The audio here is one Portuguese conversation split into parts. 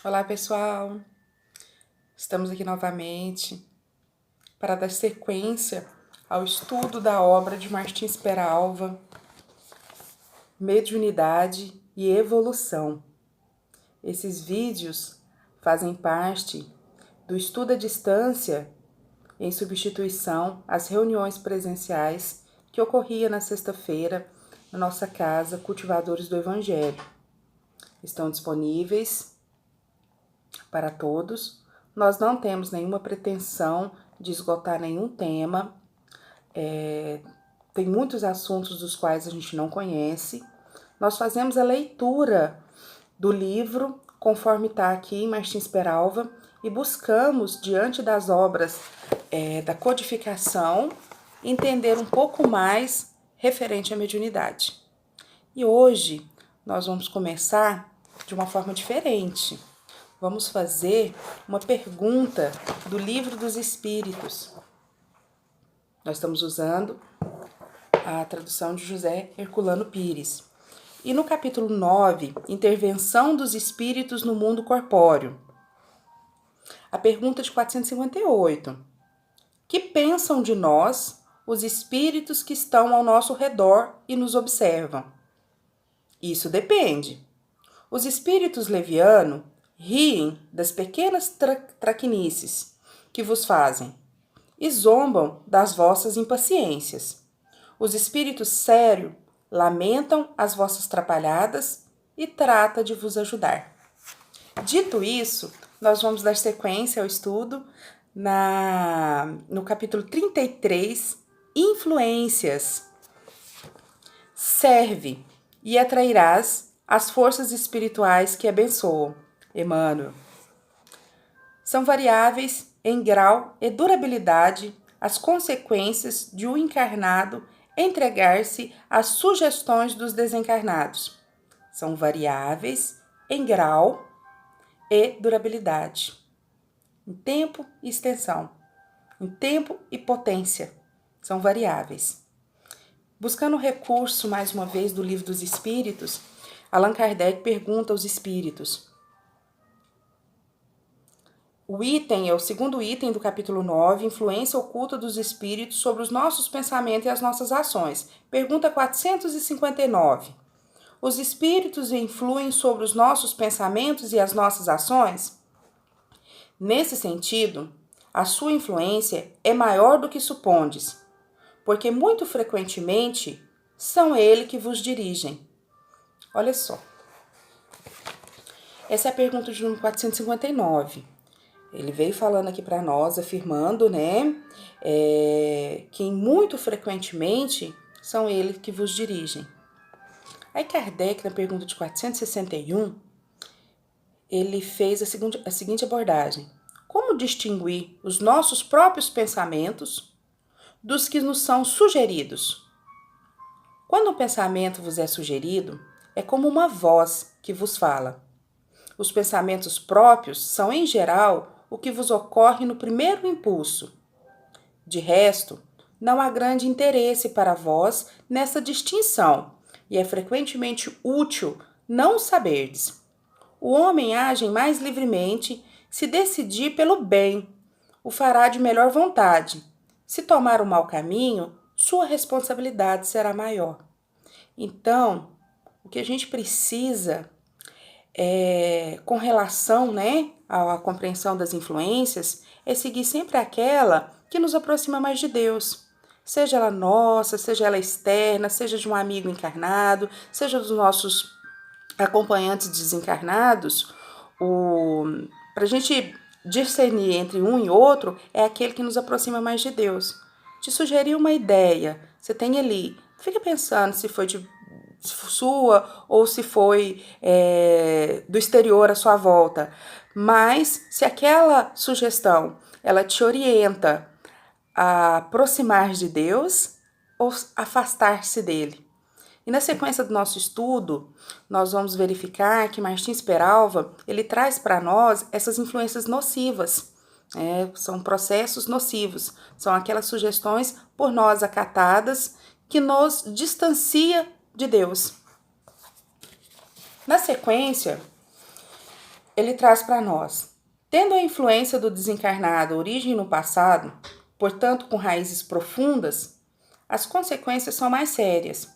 Olá, pessoal! Estamos aqui novamente para dar sequência ao estudo da obra de Martins Peralva, Mediunidade e Evolução. Esses vídeos fazem parte do estudo à distância em substituição às reuniões presenciais que ocorria na sexta-feira na nossa casa Cultivadores do Evangelho. Estão disponíveis para todos. Nós não temos nenhuma pretensão de esgotar nenhum tema. Tem muitos assuntos dos quais a gente não conhece. Nós fazemos a leitura do livro, conforme está aqui em Martins Peralva, e buscamos, diante das obras da codificação, entender um pouco mais referente à mediunidade. E hoje nós vamos começar de uma forma diferente. Vamos fazer uma pergunta do Livro dos Espíritos. Nós estamos usando a tradução de José Herculano Pires. E no capítulo 9, Intervenção dos Espíritos no Mundo Corpóreo. A pergunta de 458. Que pensam de nós os espíritos que estão ao nosso redor e nos observam? Isso depende. Os espíritos levianos riem das pequenas traquinices que vos fazem e zombam das vossas impaciências. Os espíritos sérios lamentam as vossas trapalhadas e trata de vos ajudar. Dito isso, nós vamos dar sequência ao estudo no capítulo 33, Influências. Serve e atrairás as forças espirituais que abençoam. Emmanuel. São variáveis em grau e durabilidade as consequências de um encarnado entregar-se às sugestões dos desencarnados. São variáveis em grau e durabilidade, em tempo e extensão, em tempo e potência, são variáveis. Buscando o recurso, mais uma vez, do Livro dos Espíritos, Allan Kardec pergunta aos espíritos. O item é o segundo item do capítulo 9, Influência Oculta dos Espíritos sobre os nossos pensamentos e as nossas ações. Pergunta 459. Os espíritos influem sobre os nossos pensamentos e as nossas ações? Nesse sentido, a sua influência é maior do que supondes, porque muito frequentemente são eles que vos dirigem. Olha só. Essa é a pergunta de número 459. Ele veio falando aqui para nós, afirmando, né, que muito frequentemente são eles que vos dirigem. Aí Kardec, na pergunta de 461, ele fez a seguinte abordagem. Como distinguir os nossos próprios pensamentos dos que nos são sugeridos? Quando um pensamento vos é sugerido, é como uma voz que vos fala. Os pensamentos próprios são, em geral, o que vos ocorre no primeiro impulso. De resto, não há grande interesse para vós nessa distinção, e é frequentemente útil não saberdes. O homem age mais livremente se decidir pelo bem, o fará de melhor vontade. Se tomar o mau caminho, sua responsabilidade será maior. Então, o que a gente precisa com relação, né, à compreensão das influências, é seguir sempre aquela que nos aproxima mais de Deus. Seja ela nossa, seja ela externa, seja de um amigo encarnado, seja dos nossos acompanhantes desencarnados, para a gente discernir entre um e outro, é aquele que nos aproxima mais de Deus. Te sugerir uma ideia, você tem ali, fica pensando se foi de sua ou se foi do exterior à sua volta. Mas se aquela sugestão ela te orienta a aproximar de Deus ou afastar-se dele. E na sequência do nosso estudo, nós vamos verificar que Martins Peralva ele traz para nós essas influências nocivas. São processos nocivos, são aquelas sugestões por nós acatadas que nos distancia de Deus. Na sequência, ele traz para nós: tendo a influência do desencarnado origem no passado, portanto com raízes profundas, as consequências são mais sérias,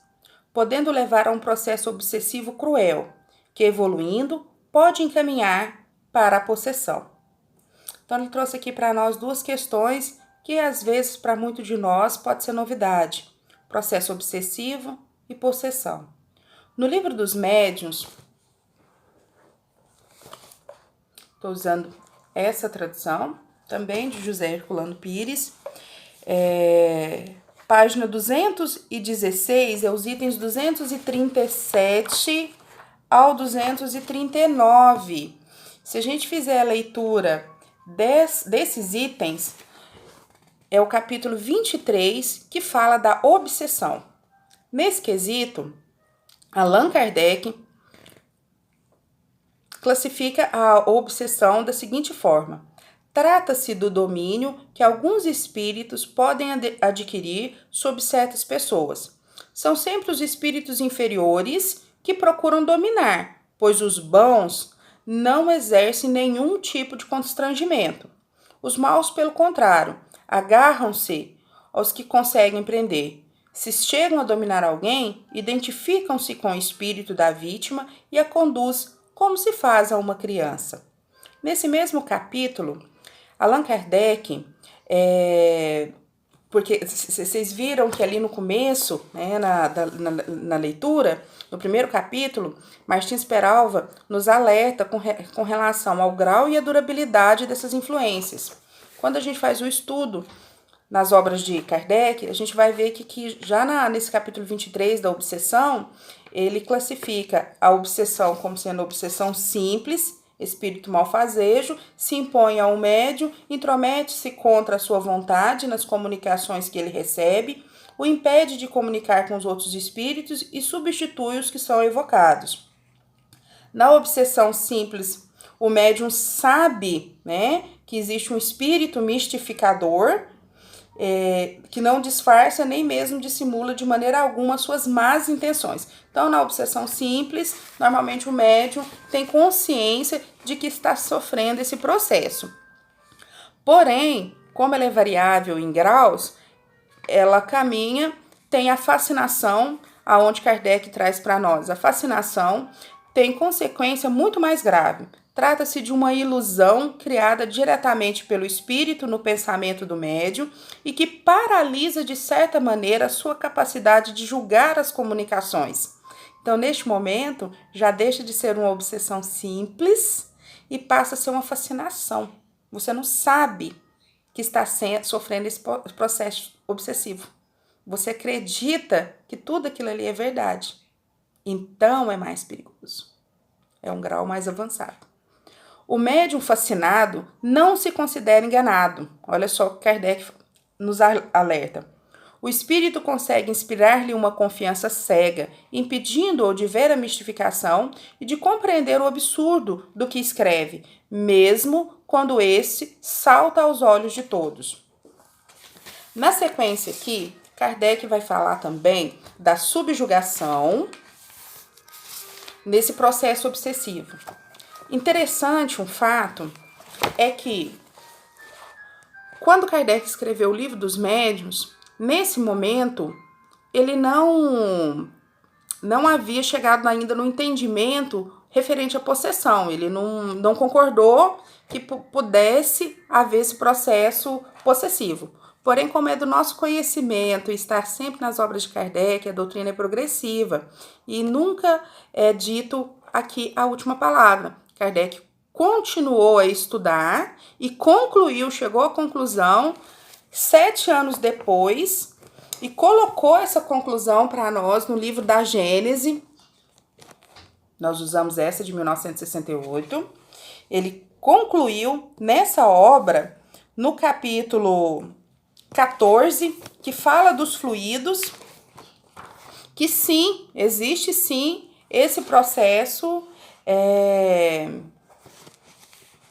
podendo levar a um processo obsessivo cruel, que evoluindo pode encaminhar para a possessão. Então ele trouxe aqui para nós duas questões que às vezes para muito de nós pode ser novidade: processo obsessivo e possessão. No livro dos médiuns, estou usando essa tradução, também de José Herculano Pires, página 216, os itens 237 ao 239. Se a gente fizer a leitura desses itens, é o capítulo 23, que fala da obsessão. Nesse quesito, Allan Kardec classifica a obsessão da seguinte forma: trata-se do domínio que alguns espíritos podem adquirir sobre certas pessoas. São sempre os espíritos inferiores que procuram dominar, pois os bons não exercem nenhum tipo de constrangimento. Os maus, pelo contrário, agarram-se aos que conseguem prender. Se chegam a dominar alguém, identificam-se com o espírito da vítima e a conduz como se faz a uma criança. Nesse mesmo capítulo, Allan Kardec, porque vocês viram que ali no começo, né, na leitura, no primeiro capítulo, Martins Peralva nos alerta com relação ao grau e a durabilidade dessas influências. Quando a gente faz o estudo nas obras de Kardec, a gente vai ver que já nesse capítulo 23 da obsessão, ele classifica a obsessão como sendo obsessão simples, espírito malfazejo, se impõe ao médium, intromete-se contra a sua vontade nas comunicações que ele recebe, o impede de comunicar com os outros espíritos e substitui os que são evocados. Na obsessão simples, o médium sabe, né, que existe um espírito mistificador, que não disfarça nem mesmo dissimula de maneira alguma suas más intenções. Então, na obsessão simples, normalmente o médium tem consciência de que está sofrendo esse processo. Porém, como ela é variável em graus, ela caminha, tem a fascinação, aonde Kardec traz para nós. A fascinação tem consequência muito mais grave. Trata-se de uma ilusão criada diretamente pelo espírito no pensamento do médium e que paralisa, de certa maneira, a sua capacidade de julgar as comunicações. Então, neste momento, já deixa de ser uma obsessão simples e passa a ser uma fascinação. Você não sabe que está sofrendo esse processo obsessivo. Você acredita que tudo aquilo ali é verdade. Então, é mais perigoso. É um grau mais avançado. O médium fascinado não se considera enganado. Olha só o que Kardec nos alerta. O espírito consegue inspirar-lhe uma confiança cega, impedindo-o de ver a mistificação e de compreender o absurdo do que escreve, mesmo quando esse salta aos olhos de todos. Na sequência aqui, Kardec vai falar também da subjugação nesse processo obsessivo. Interessante um fato é que quando Kardec escreveu o Livro dos Médiuns, nesse momento ele não havia chegado ainda no entendimento referente à possessão. Ele não concordou que pudesse haver esse processo possessivo. Porém, como é do nosso conhecimento estar sempre nas obras de Kardec, a doutrina é progressiva e nunca é dito aqui a última palavra. Kardec continuou a estudar e chegou à conclusão 7 anos depois e colocou essa conclusão para nós no livro da Gênese. Nós usamos essa de 1968. Ele concluiu nessa obra, no capítulo 14, que fala dos fluidos, que sim, existe sim esse processo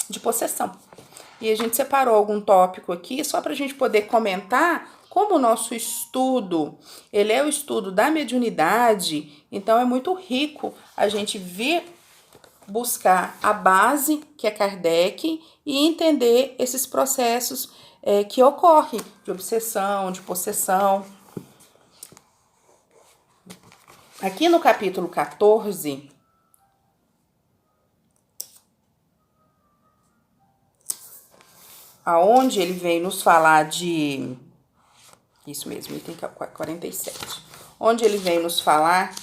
de possessão. E a gente separou algum tópico aqui só para a gente poder comentar como o nosso estudo, ele é o estudo da mediunidade, então é muito rico a gente vir buscar a base, que é Kardec, e entender esses processos que ocorrem de obsessão, de possessão. Aqui no capítulo 14, aonde ele vem nos falar de... Isso mesmo, item 47. Onde ele vem nos falar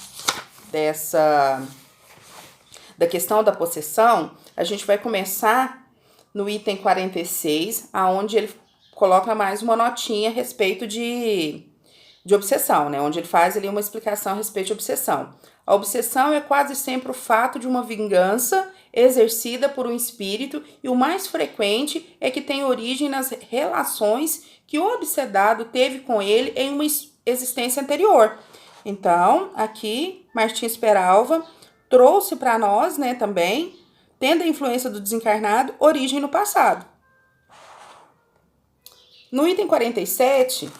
da questão da possessão, a gente vai começar no item 46, aonde ele coloca mais uma notinha a respeito de obsessão, né? Onde ele faz ali uma explicação a respeito de obsessão. A obsessão é quase sempre o fato de uma vingança exercida por um espírito, e o mais frequente é que tem origem nas relações que o obsedado teve com ele em uma existência anterior. Então, aqui, Martins Peralva trouxe para nós, né, também, tendo a influência do desencarnado, origem no passado. No item 47,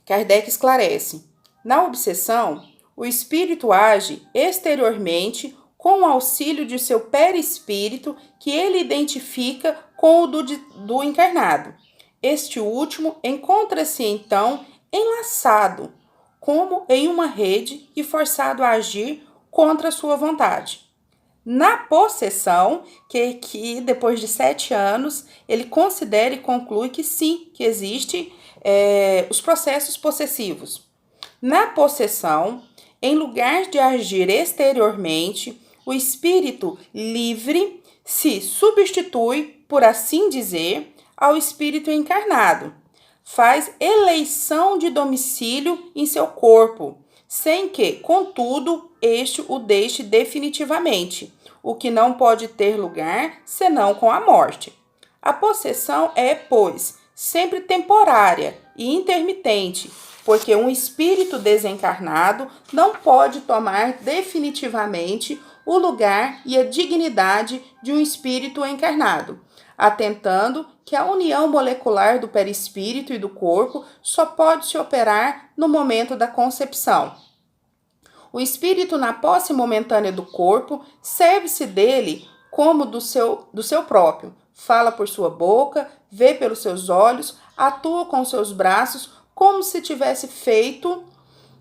Kardec esclarece: na obsessão, o espírito age exteriormente com o auxílio de seu perispírito, que ele identifica com o do encarnado. Este último encontra-se, então, enlaçado, como em uma rede, e forçado a agir contra a sua vontade. Na possessão, que depois de 7 anos, ele considera e conclui que sim, que existe os processos possessivos. Na possessão, em lugar de agir exteriormente, o espírito livre se substitui, por assim dizer, ao espírito encarnado. Faz eleição de domicílio em seu corpo, sem que, contudo, este o deixe definitivamente, o que não pode ter lugar senão com a morte. A possessão é, pois, sempre temporária e intermitente, porque um espírito desencarnado não pode tomar definitivamente o lugar e a dignidade de um espírito encarnado, atentando que a união molecular do perispírito e do corpo só pode se operar no momento da concepção. O espírito, na posse momentânea do corpo, serve-se dele como do seu próprio, fala por sua boca, vê pelos seus olhos, atua com seus braços, como se tivesse feito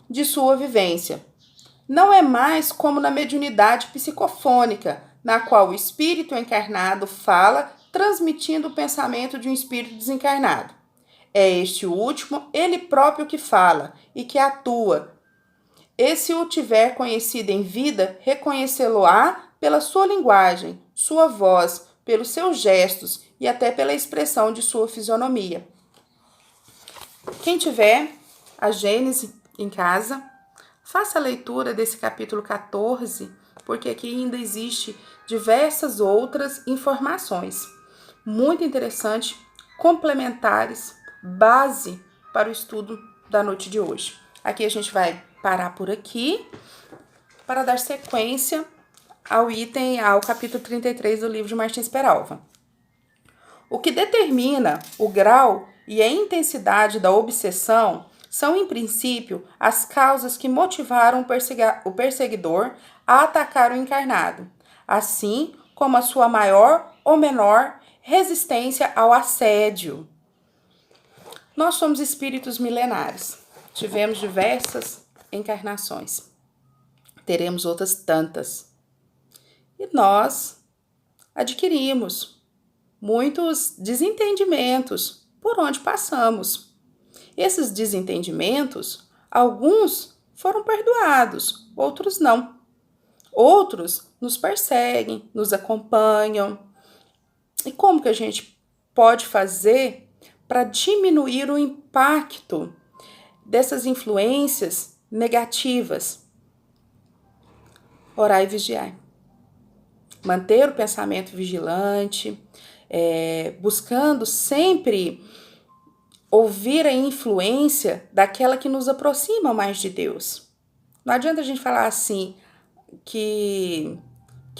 de sua vivência. Não é mais como na mediunidade psicofônica, na qual o espírito encarnado fala, transmitindo o pensamento de um espírito desencarnado. É este último, ele próprio, que fala e que atua. E se o tiver conhecido em vida, reconhecê-lo-á pela sua linguagem, sua voz, pelos seus gestos e até pela expressão de sua fisionomia. Quem tiver a Gênese em casa, faça a leitura desse capítulo 14, porque aqui ainda existe diversas outras informações muito interessantes, complementares, base para o estudo da noite de hoje. Aqui a gente vai parar por aqui para dar sequência ao capítulo 33 do livro de Martins Peralva. O que determina o grau e a intensidade da obsessão são, em princípio, as causas que motivaram o perseguidor a atacar o encarnado, assim como a sua maior ou menor resistência ao assédio. Nós somos espíritos milenares, tivemos diversas encarnações, teremos outras tantas, e nós adquirimos muitos desentendimentos por onde passamos. Esses desentendimentos, alguns foram perdoados, outros não. Outros nos perseguem, nos acompanham. E como que a gente pode fazer para diminuir o impacto dessas influências negativas? Orar e vigiar. Manter o pensamento vigilante, buscando sempre ouvir a influência daquela que nos aproxima mais de Deus. Não adianta a gente falar assim, que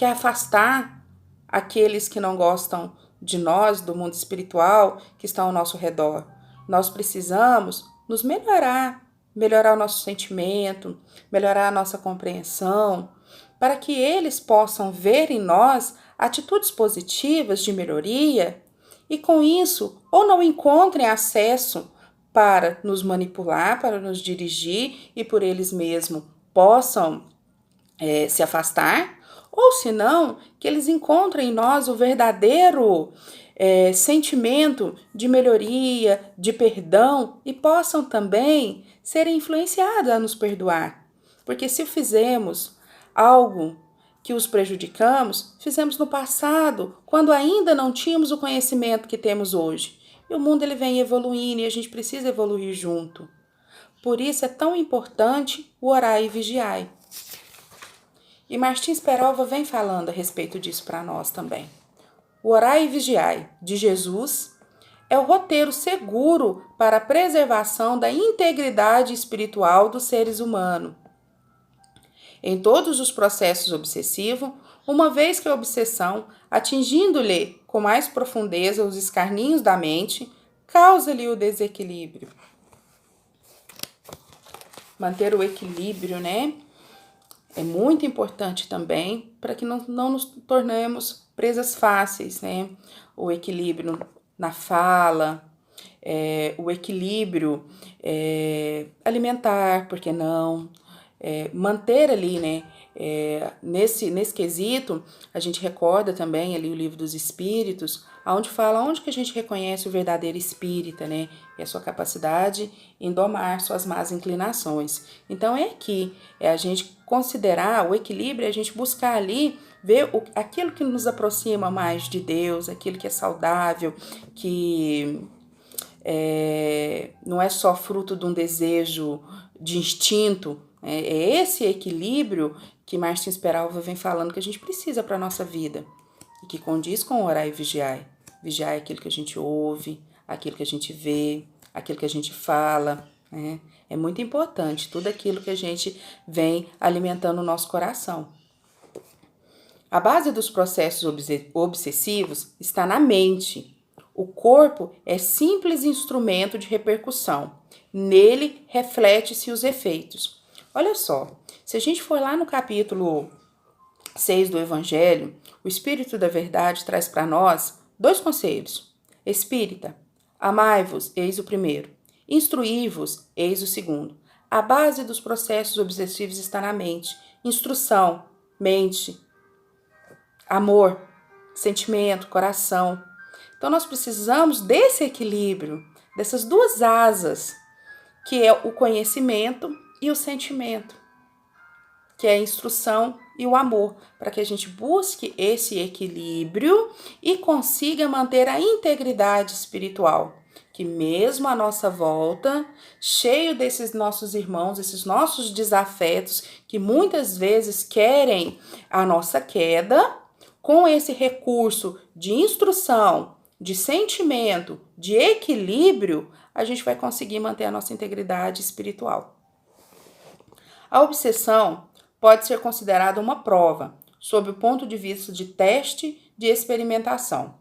afastar aqueles que não gostam de nós, do mundo espiritual, que estão ao nosso redor. Nós precisamos nos melhorar o nosso sentimento, melhorar a nossa compreensão, para que eles possam ver em nós atitudes positivas de melhoria e, com isso, ou não encontrem acesso para nos manipular, para nos dirigir e por eles mesmos possam se afastar, ou se não, que eles encontrem em nós o verdadeiro sentimento de melhoria, de perdão e possam também ser influenciados a nos perdoar. Porque se fizemos algo que os prejudicamos, fizemos no passado, quando ainda não tínhamos o conhecimento que temos hoje. E o mundo ele vem evoluindo e a gente precisa evoluir junto. Por isso é tão importante o orar e vigiar. E Martins Peralva vem falando a respeito disso para nós também. O orai e vigiai de Jesus é o roteiro seguro para a preservação da integridade espiritual dos seres humanos. Em todos os processos obsessivos, uma vez que a obsessão, atingindo-lhe com mais profundeza os escarninhos da mente, causa-lhe o desequilíbrio. Manter o equilíbrio, né? É muito importante também para que não nos tornemos presas fáceis, né? O equilíbrio na fala, o equilíbrio alimentar, por que não? Manter ali, né? Nesse quesito, a gente recorda também ali o Livro dos Espíritos, onde fala onde que a gente reconhece o verdadeiro espírita, né? É a sua capacidade em domar suas más inclinações. Então é aqui, a gente considerar o equilíbrio, a gente buscar ali ver aquilo que nos aproxima mais de Deus, aquilo que é saudável, que não é só fruto de um desejo de instinto. É esse equilíbrio que Martins Peralva vem falando que a gente precisa para a nossa vida e que condiz com orar e vigiar. Vigiar é aquilo que a gente ouve, aquilo que a gente vê, aquilo que a gente fala, né? É muito importante tudo aquilo que a gente vem alimentando o nosso coração. A base dos processos obsessivos está na mente. O corpo é simples instrumento de repercussão. Nele reflete-se os efeitos. Olha só, se a gente for lá no capítulo 6 do Evangelho, o Espírito da Verdade traz para nós 2 conselhos. Espírita, amai-vos, eis o primeiro. Instruí-vos, eis o segundo. A base dos processos obsessivos está na mente. Instrução, mente, amor, sentimento, coração. Então, nós precisamos desse equilíbrio, dessas 2 asas, que é o conhecimento e o sentimento, que é a instrução e o amor, para que a gente busque esse equilíbrio e consiga manter a integridade espiritual, que mesmo à nossa volta, cheio desses nossos irmãos, esses nossos desafetos, que muitas vezes querem a nossa queda, com esse recurso de instrução, de sentimento, de equilíbrio, a gente vai conseguir manter a nossa integridade espiritual. A obsessão pode ser considerada uma prova, sob o ponto de vista de teste de experimentação.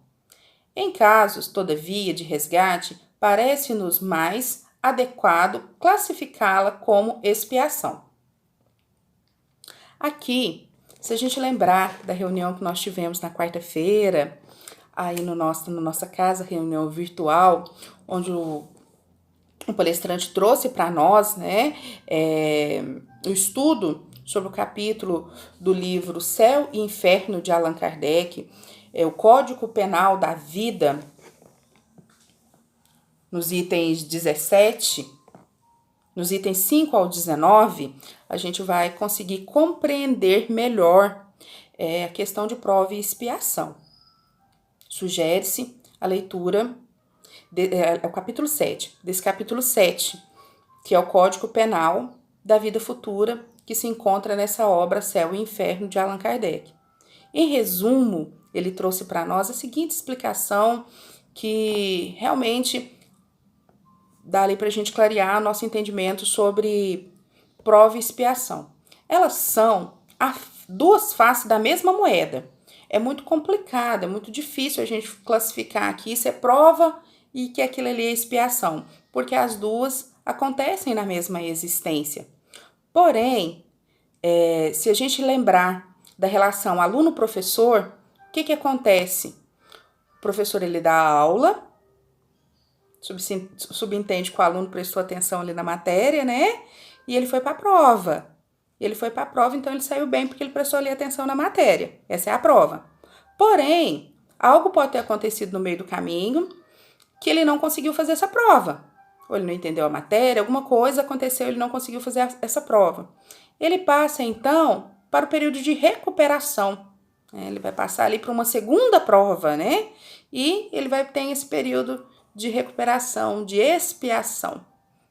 Em casos, todavia, de resgate, parece-nos mais adequado classificá-la como expiação. Aqui, se a gente lembrar da reunião que nós tivemos na quarta-feira, aí na nossa casa, reunião virtual, onde o palestrante trouxe para nós, né, o estudo sobre o capítulo do livro Céu e Inferno de Allan Kardec, o Código Penal da Vida, nos itens 17, nos itens 5 ao 19, a gente vai conseguir compreender melhor a questão de prova e expiação. Sugere-se a leitura do capítulo 7, desse capítulo 7, que é o Código Penal da Vida Futura, que se encontra nessa obra Céu e Inferno de Allan Kardec. Em resumo, ele trouxe para nós a seguinte explicação que realmente dá ali para a gente clarear nosso entendimento sobre prova e expiação. Elas são as 2 faces da mesma moeda. É muito complicado, é muito difícil a gente classificar aqui se é prova e que aquilo ali é expiação, porque as 2 acontecem na mesma existência. Porém, se a gente lembrar da relação aluno-professor, o que acontece? O professor, ele dá aula, subentende que o aluno prestou atenção ali na matéria, né? E ele foi para a prova. Então ele saiu bem porque ele prestou ali atenção na matéria. Essa é a prova. Porém, algo pode ter acontecido no meio do caminho que ele não conseguiu fazer essa prova. Ou ele não entendeu a matéria, alguma coisa aconteceu, ele não conseguiu fazer essa prova. Ele passa, então, para o período de recuperação. Ele vai passar ali para uma segunda prova, né? E ele vai ter esse período de recuperação, de expiação.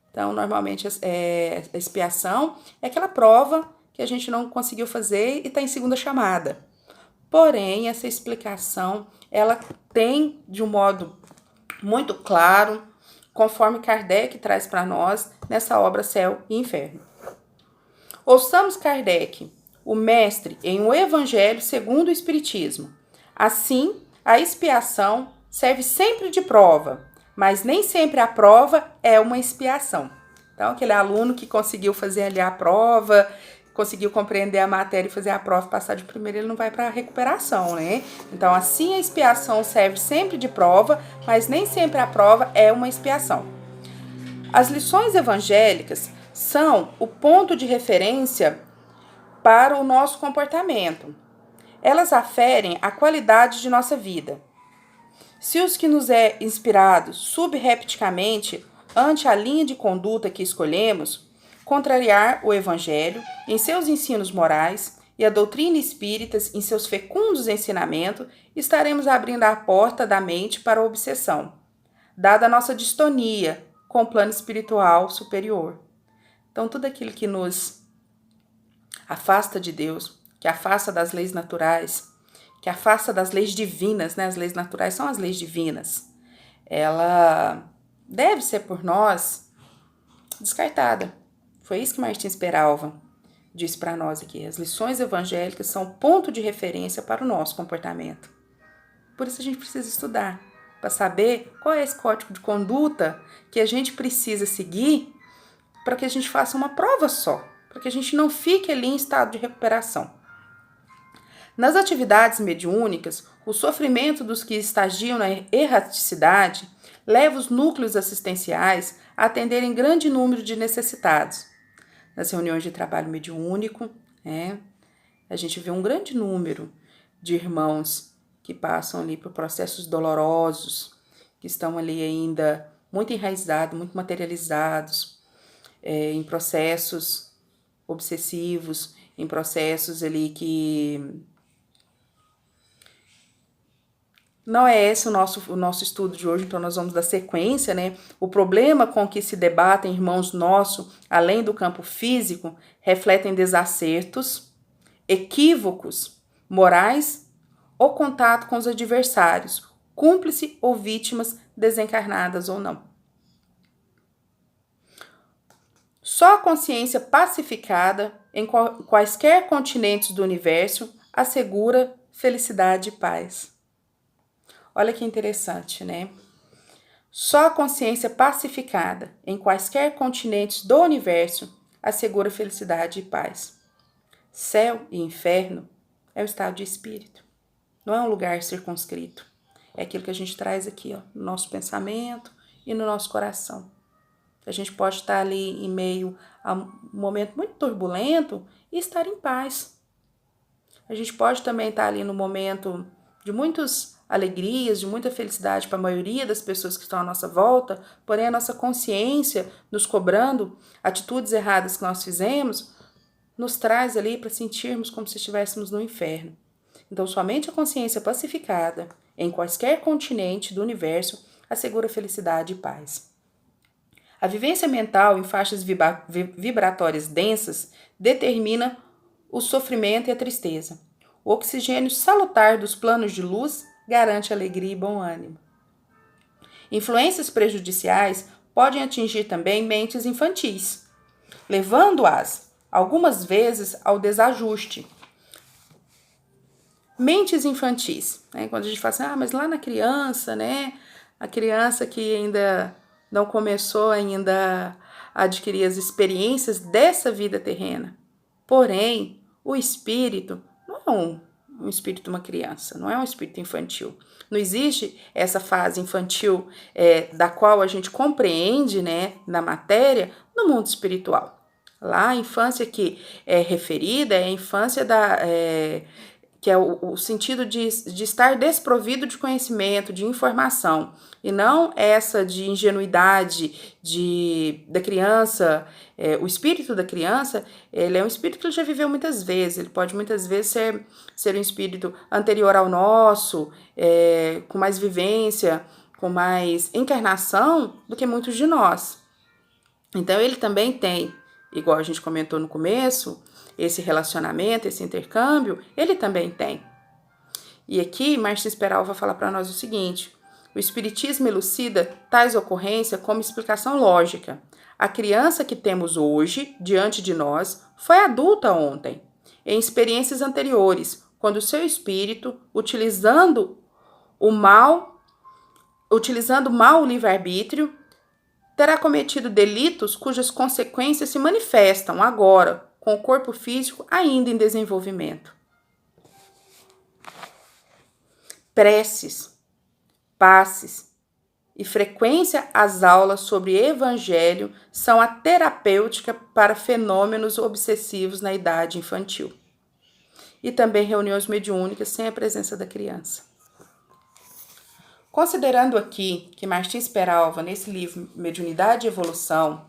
Então, normalmente, a expiação é aquela prova que a gente não conseguiu fazer e está em segunda chamada. Porém, essa explicação, ela tem de um modo muito claro, conforme Kardec traz para nós nessa obra Céu e Inferno. Ouçamos Kardec, o mestre em O Evangelho segundo o Espiritismo. Assim, a expiação serve sempre de prova, mas nem sempre a prova é uma expiação. Então, aquele aluno que conseguiu fazer ali a prova, conseguiu compreender a matéria e fazer a prova, passar de primeiro, ele não vai para a recuperação, né? Então, assim, a expiação serve sempre de prova, mas nem sempre a prova é uma expiação. As lições evangélicas são o ponto de referência para o nosso comportamento. Elas aferem a qualidade de nossa vida. Se os que nos é inspirado subrepticamente ante a linha de conduta que escolhemos, contrariar o Evangelho em seus ensinos morais e a doutrina espírita em seus fecundos ensinamentos, estaremos abrindo a porta da mente para a obsessão, dada a nossa distonia com o plano espiritual superior. Então, tudo aquilo que nos afasta de Deus, que afasta das leis naturais, que afasta das leis divinas, né? As leis naturais são as leis divinas. Ela deve ser por nós descartada. Foi isso que Martins Peralva disse para nós aqui. As lições evangélicas são ponto de referência para o nosso comportamento. Por isso a gente precisa estudar, para saber qual é esse código de conduta que a gente precisa seguir para que a gente faça uma prova só, para que a gente não fique ali em estado de recuperação. Nas atividades mediúnicas, o sofrimento dos que estagiam na erraticidade leva os núcleos assistenciais a atenderem grande número de necessitados. Nas reuniões de trabalho mediúnico, a gente vê um grande número de irmãos que passam ali por processos dolorosos, que estão ali ainda muito enraizados, muito materializados, em processos obsessivos, em processos ali que não é esse o nosso estudo de hoje, então nós vamos dar sequência, né? O problema com que se debatem irmãos nossos, além do campo físico, refletem desacertos, equívocos morais ou contato com os adversários, cúmplice ou vítimas desencarnadas ou não. Só a consciência pacificada em quaisquer continentes do universo assegura felicidade e paz. Olha que interessante, né? Só a consciência pacificada em quaisquer continentes do universo assegura felicidade e paz. Céu e inferno é o estado de espírito. Não é um lugar circunscrito. É aquilo que a gente traz aqui, ó, no nosso pensamento e no nosso coração. A gente pode estar ali em meio a um momento muito turbulento e estar em paz. A gente pode também estar ali no momento de muitas alegrias, de muita felicidade para a maioria das pessoas que estão à nossa volta, porém a nossa consciência nos cobrando atitudes erradas que nós fizemos, nos traz ali para sentirmos como se estivéssemos no inferno. Então, somente a consciência pacificada, em quaisquer continente do universo, assegura felicidade e paz. A vivência mental em faixas vibratórias densas determina o sofrimento e a tristeza. O oxigênio salutar dos planos de luz garante alegria e bom ânimo. Influências prejudiciais podem atingir também mentes infantis, levando-as, algumas vezes, ao desajuste. Mentes infantis, né? Quando a gente fala assim, mas lá na criança, né? A criança que ainda não começou ainda a adquirir as experiências dessa vida terrena. Porém, o espírito não é é um espírito de uma criança, não é um espírito infantil. Não existe essa fase infantil da qual a gente compreende, né, na matéria, no mundo espiritual. Lá, a infância que é referida é a infância que é o sentido de estar desprovido de conhecimento, de informação, e não essa de ingenuidade da criança. O espírito da criança, ele é um espírito que ele já viveu muitas vezes, ele pode muitas vezes ser um espírito anterior ao nosso, com mais vivência, com mais encarnação do que muitos de nós. Então, ele também tem, igual a gente comentou no começo, esse relacionamento, esse intercâmbio, ele também tem. E aqui, Marcia Speral vai falar para nós o seguinte: o Espiritismo elucida tais ocorrências como explicação lógica. A criança que temos hoje, diante de nós, foi adulta ontem, em experiências anteriores, quando o seu espírito, utilizando mal o livre-arbítrio, terá cometido delitos cujas consequências se manifestam agora, com o corpo físico ainda em desenvolvimento. Preces, passes e frequência às aulas sobre evangelho são a terapêutica para fenômenos obsessivos na idade infantil. E também reuniões mediúnicas sem a presença da criança. Considerando aqui que Martins Peralva, nesse livro Mediunidade e Evolução,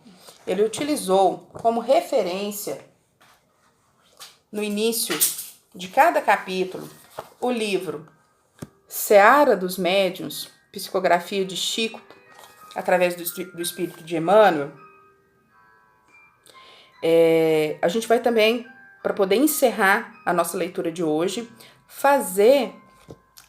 ele utilizou como referência, no início de cada capítulo, o livro Seara dos Médiuns, Psicografia de Chico, através do Espírito de Emmanuel, a gente vai também, para poder encerrar a nossa leitura de hoje, fazer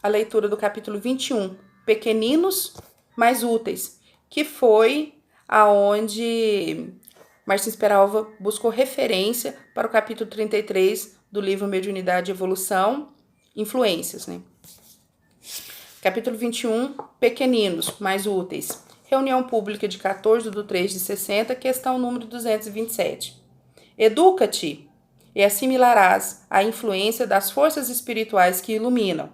a leitura do capítulo 21, Pequeninos, mas Úteis, que foi aonde Martins Peralva buscou referência para o capítulo 33 do livro Mediunidade e Evolução, Influências, né? Capítulo 21, Pequeninos, mais Úteis. Reunião pública de 14/3/60, questão número 227. Educa-te e assimilarás a influência das forças espirituais que iluminam.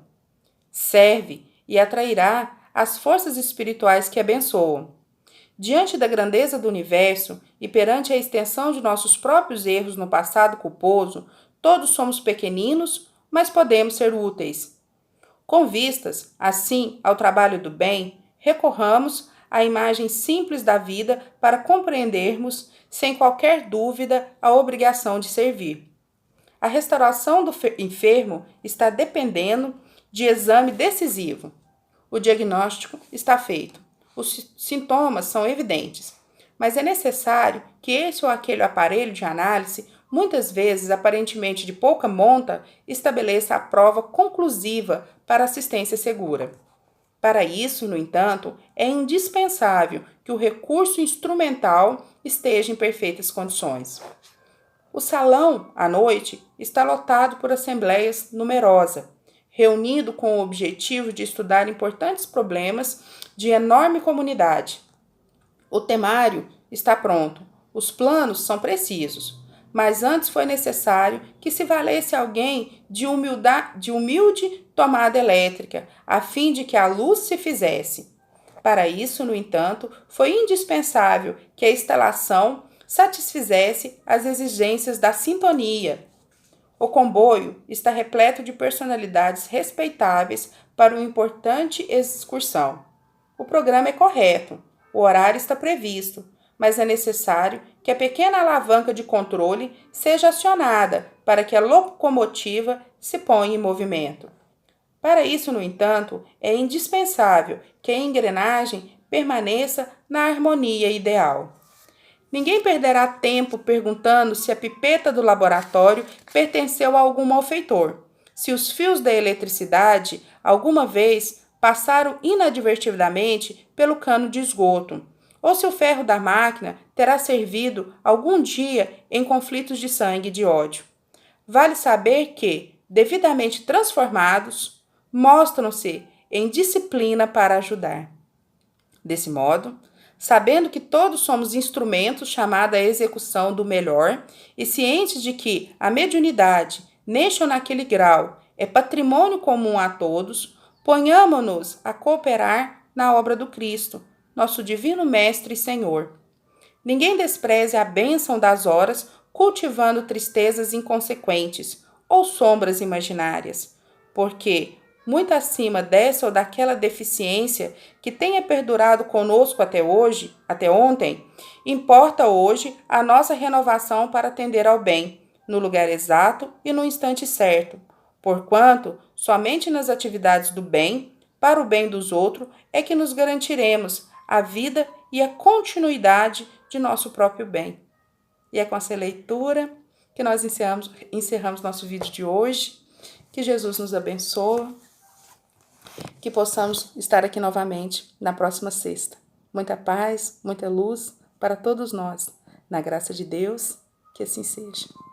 Serve e atrairá as forças espirituais que abençoam. Diante da grandeza do universo e perante a extensão de nossos próprios erros no passado culposo, todos somos pequeninos, mas podemos ser úteis. Com vistas, assim, ao trabalho do bem, recorramos à imagem simples da vida para compreendermos, sem qualquer dúvida, a obrigação de servir. A restauração do enfermo está dependendo de exame decisivo. O diagnóstico está feito. Os sintomas são evidentes, mas é necessário que esse ou aquele aparelho de análise, muitas vezes aparentemente de pouca monta, estabeleça a prova conclusiva para assistência segura. Para isso, no entanto, é indispensável que o recurso instrumental esteja em perfeitas condições. O salão, à noite, está lotado por assembleias numerosas, reunido com o objetivo de estudar importantes problemas de enorme comunidade. O temário está pronto, os planos são precisos, mas antes foi necessário que se valesse alguém de humilde tomada elétrica, a fim de que a luz se fizesse. Para isso, no entanto, foi indispensável que a instalação satisfizesse as exigências da sintonia. O comboio está repleto de personalidades respeitáveis para uma importante excursão. O programa é correto, o horário está previsto, mas é necessário que a pequena alavanca de controle seja acionada para que a locomotiva se ponha em movimento. Para isso, no entanto, é indispensável que a engrenagem permaneça na harmonia ideal. Ninguém perderá tempo perguntando se a pipeta do laboratório pertenceu a algum malfeitor, se os fios da eletricidade alguma vez passaram inadvertidamente pelo cano de esgoto, ou se o ferro da máquina terá servido algum dia em conflitos de sangue e de ódio. Vale saber que, devidamente transformados, mostram-se em disciplina para ajudar. Desse modo, sabendo que todos somos instrumentos chamados à execução do melhor e cientes de que a mediunidade neste ou naquele grau, é patrimônio comum a todos, ponhamo-nos a cooperar na obra do Cristo, nosso divino Mestre e Senhor. Ninguém despreze a bênção das horas cultivando tristezas inconsequentes ou sombras imaginárias, porque, muito acima dessa ou daquela deficiência que tenha perdurado conosco até hoje, até ontem, importa hoje a nossa renovação para atender ao bem, no lugar exato e no instante certo, porquanto somente nas atividades do bem, para o bem dos outros, é que nos garantiremos a vida e a continuidade de nosso próprio bem. E é com essa leitura que nós encerramos nosso vídeo de hoje. Que Jesus nos abençoe, que possamos estar aqui novamente na próxima sexta. Muita paz, muita luz para todos nós. Na graça de Deus, que assim seja.